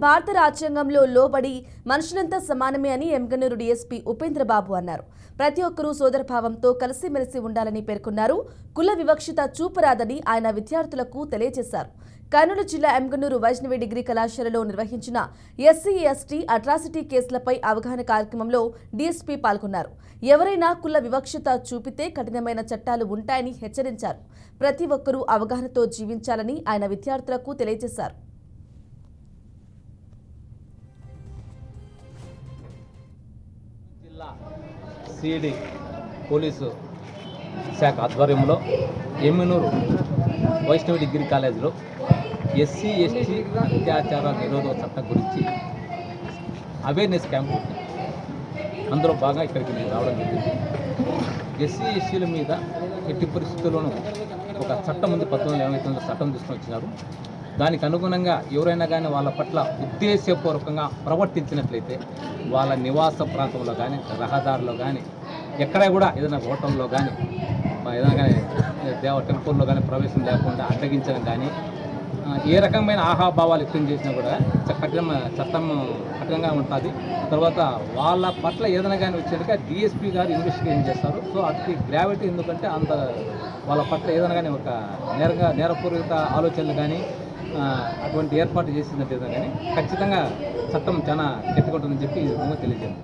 భారత రాజ్యాంగంలో లోబడి మనుషులంతా సమానమే అని ఎమ్గనూరు డీఎస్పీ ఉపేంద్రబాబు అన్నారు. ప్రతి ఒక్కరూ సోదరభావంతో కలిసిమెలిసి ఉండాలని పేర్కొన్నారు. కుల వివక్షత చూపరాదని ఆయన విద్యార్థులకు తెలియజేశారు. కర్నూలు జిల్లా ఎమ్గనూరు వైష్ణవి డిగ్రీ కళాశాలలో నిర్వహించిన ఎస్సీ ఎస్టీ అట్రాసిటీ కేసులపై అవగాహన కార్యక్రమంలో డీఎస్పీ పాల్గొన్నారు. ఎవరైనా కుల వివక్షత చూపితే కఠినమైన చట్టాలు ఉంటాయని హెచ్చరించారు. ప్రతి ఒక్కరూ అవగాహనతో జీవించాలని ఆయన విద్యార్థులకు తెలియజేశారు. జిల్లా సిఐడి పోలీసు శాఖ ఆధ్వర్యంలో ఎమ్మెనూరు వైష్ణవి డిగ్రీ కాలేజీలో ఎస్సీ ఎస్టీ అత్యాచార నిరోధక చట్టం గురించి అవేర్నెస్ క్యాంప్ అందులో బాగా ఇక్కడికి నేను రావడం జరిగింది. ఎస్సీ ఎస్టీల మీద ఎట్టి పరిస్థితుల్లోనూ ఒక చట్టం ఉంది, 1989 చట్టం తీసుకుని వచ్చినారు. దానికి అనుగుణంగా ఎవరైనా కానీ వాళ్ళ పట్ల ఉద్దేశపూర్వకంగా ప్రవర్తించినట్లయితే వాళ్ళ నివాస ప్రాంతంలో కానీ రహదారిలో కానీ ఎక్కడ కూడా ఏదైనా హోటల్లో కానీ ఏదైనా కానీ టెంపుల్లో కానీ ప్రవేశం లేకుండా అడ్డగించడం కానీ ఏ రకమైన ఆహాభావాలు వ్యక్తం చేసినా కూడా చట్టం కఠినంగా ఉంటుంది. తర్వాత వాళ్ళ పట్ల ఏదైనా కానీ వచ్చేట్టుగా డిఎస్పీ గారు ఇన్వెస్టిగేషన్ చేస్తారు. సో అది గ్రావిటీ ఎందుకంటే అంత వాళ్ళ పట్ల ఏదైనా కానీ ఒక నేరపూర్వక ఆలోచనలు కానీ అటువంటి ఏర్పాటు చేసినట్టు కానీ ఖచ్చితంగా చట్టం చాలా గట్టిగా ఉంటుందని చెప్పి తెలియజేయండి.